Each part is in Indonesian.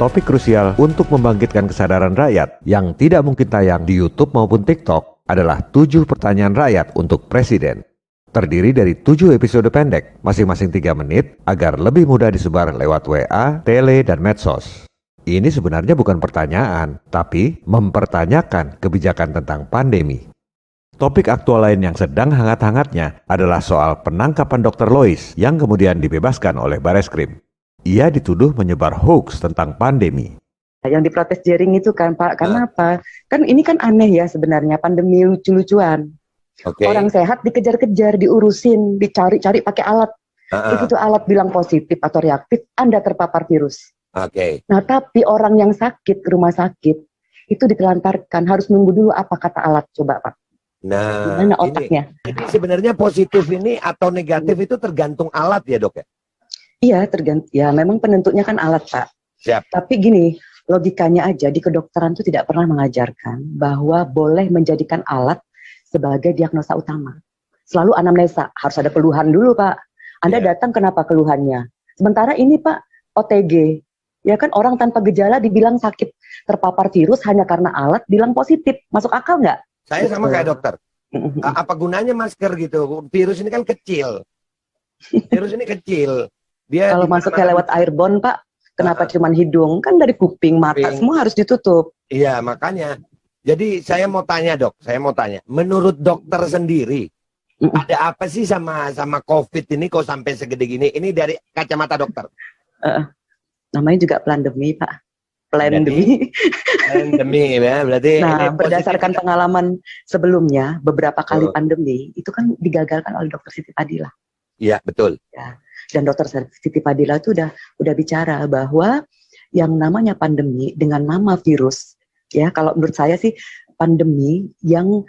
topik krusial untuk membangkitkan kesadaran rakyat yang tidak mungkin tayang di YouTube maupun TikTok adalah 7 pertanyaan rakyat untuk Presiden. Terdiri dari 7 episode pendek, masing-masing 3 menit, agar lebih mudah disebar lewat WA, tele, dan medsos. Ini sebenarnya bukan pertanyaan, tapi mempertanyakan kebijakan tentang pandemi. Topik aktual lain yang sedang hangat-hangatnya adalah soal penangkapan Dr. Lois yang kemudian dibebaskan oleh Bareskrim. Ia dituduh menyebar hoax tentang pandemi. Yang diprotes Jering itu kan Pak, karena apa? Kan ini kan aneh ya sebenarnya, pandemi lucu-lucuan. Orang sehat dikejar-kejar, diurusin, dicari-cari pakai alat. Begitu alat bilang positif atau reaktif, Anda terpapar virus. Nah tapi orang yang sakit ke rumah sakit, itu ditelantarkan, harus nunggu dulu apa kata alat, coba Pak. Nah, gimana otaknya? Jadi sebenarnya positif ini atau negatif itu tergantung alat ya dok ya? Iya, tergantung. Ya memang penentunya kan alat Pak. Siap. Tapi gini, logikanya aja di kedokteran itu tidak pernah mengajarkan bahwa boleh menjadikan alat sebagai diagnosa utama. Selalu anamnesa, harus ada keluhan dulu Pak. Anda datang kenapa keluhannya? Sementara ini Pak, OTG. Ya kan orang tanpa gejala dibilang sakit terpapar virus hanya karena alat bilang positif. Masuk akal nggak? Saya sama kayak dokter. Apa gunanya masker gitu? Virus ini kan kecil. Virus ini kecil. Dia kalau masuknya lewat airborne Pak, kenapa cuman hidung? Kan dari kuping, mata, semua harus ditutup. Iya, makanya. Jadi saya mau tanya dok, menurut dokter sendiri, ada apa sih sama COVID ini kok sampai segede gini? Ini dari kacamata dokter. Namanya juga pandemi Pak. Pandemi ya, berarti. Nah, berdasarkan pengalaman sebelumnya, beberapa kali pandemi itu kan digagalkan oleh Dokter Siti Fadila. Iya, betul. Ya. Dan Dokter Siti Fadila itu udah bicara bahwa yang namanya pandemi dengan nama virus, ya kalau menurut saya sih pandemi yang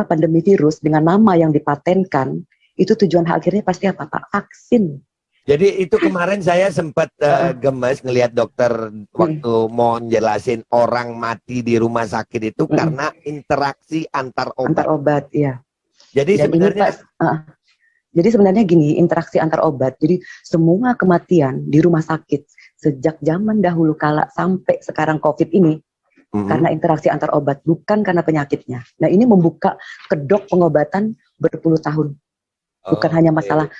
pandemi virus dengan nama yang dipatenkan itu tujuan akhirnya pasti apa Pak? Vaksin. Jadi itu kemarin saya sempat gemes ngelihat dokter waktu mau jelasin orang mati di rumah sakit itu karena interaksi antar obat. Antar obat, iya. Jadi sebenarnya jadi sebenarnya gini, interaksi antar obat. Jadi semua kematian di rumah sakit sejak zaman dahulu kala sampai sekarang COVID ini karena interaksi antar obat, bukan karena penyakitnya. Nah ini membuka kedok pengobatan berpuluh tahun. Bukan hanya masalah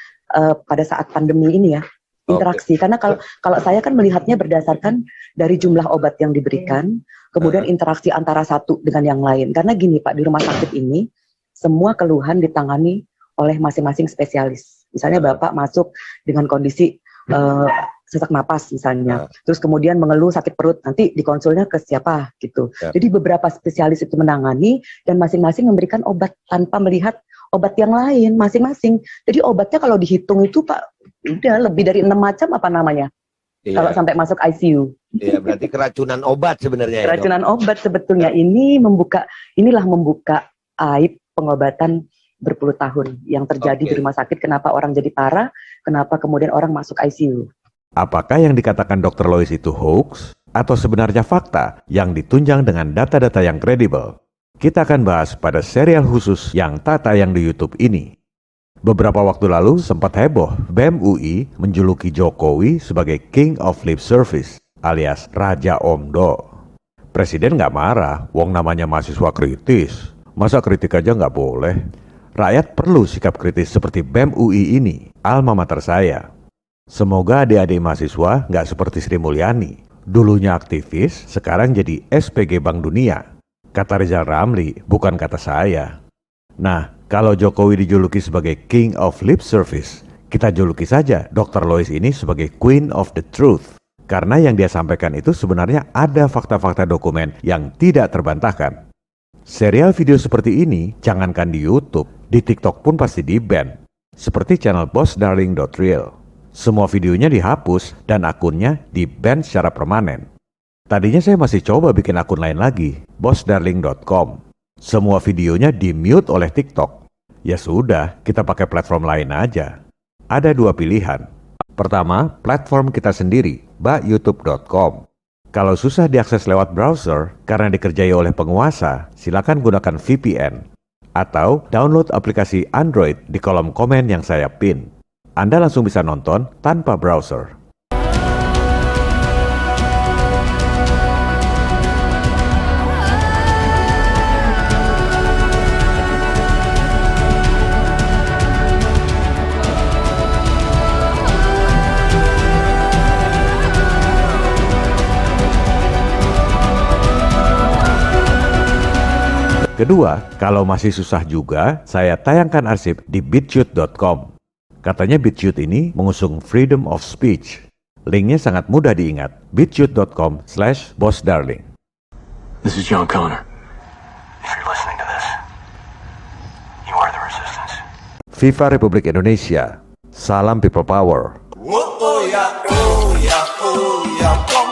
pada saat pandemi ini ya, interaksi. Karena kalau saya kan melihatnya berdasarkan dari jumlah obat yang diberikan, kemudian interaksi antara satu dengan yang lain. Karena gini Pak, di rumah sakit ini semua keluhan ditangani oleh masing-masing spesialis. Misalnya Bapak masuk dengan kondisi sesak napas misalnya, terus kemudian mengeluh sakit perut, nanti dikonsulnya ke siapa gitu. Jadi beberapa spesialis itu menangani dan masing-masing memberikan obat tanpa melihat obat yang lain masing-masing. Jadi obatnya kalau dihitung itu Pak, udah lebih dari 6 macam apa namanya. Kalau sampai masuk ICU. Iya, berarti keracunan obat sebenarnya. Keracunan obat sebetulnya inilah membuka aib pengobatan berpuluh tahun yang terjadi di rumah sakit. Kenapa orang jadi parah? Kenapa kemudian orang masuk ICU? Apakah yang dikatakan Dr. Lois itu hoax atau sebenarnya fakta yang ditunjang dengan data-data yang kredibel? Kita akan bahas pada serial khusus yang tak tayang di YouTube ini. Beberapa waktu lalu sempat heboh BEM UI menjuluki Jokowi sebagai King of Lip Service alias Raja Omdo. Presiden nggak marah, wong namanya mahasiswa kritis. Masa kritik aja nggak boleh? Rakyat perlu sikap kritis seperti BEM UI ini, alma mater saya. Semoga adik-adik mahasiswa nggak seperti Sri Mulyani. Dulunya aktivis, sekarang jadi SPG Bank Dunia. Kata Rizal Ramli, bukan kata saya. Nah, kalau Jokowi dijuluki sebagai King of Lip Service, kita juluki saja Dr. Lois ini sebagai Queen of the Truth. Karena yang dia sampaikan itu sebenarnya ada fakta-fakta dokumen yang tidak terbantahkan. Serial video seperti ini, jangankan di YouTube, di TikTok pun pasti di-ban. Seperti channel bossdarling.real. Semua videonya dihapus dan akunnya di-ban secara permanen. Tadinya saya masih coba bikin akun lain lagi, bossdarling.com. Semua videonya di-mute oleh TikTok. Ya sudah, kita pakai platform lain aja. Ada 2 pilihan. Pertama, platform kita sendiri, youtube.com. Kalau susah diakses lewat browser karena dikerjai oleh penguasa, silakan gunakan VPN. Atau download aplikasi Android di kolom komen yang saya pin. Anda langsung bisa nonton tanpa browser. kedua, kalau masih susah juga, saya tayangkan arsip di bitchute.com. Katanya BitChute ini mengusung freedom of speech. Linknya sangat mudah diingat, bitchute.com/bossdarling. This is John Connor. If you're listening to this, you are the resistance. Viva Republik Indonesia. Salam People Power. Oh yeah, oh yeah, oh yeah.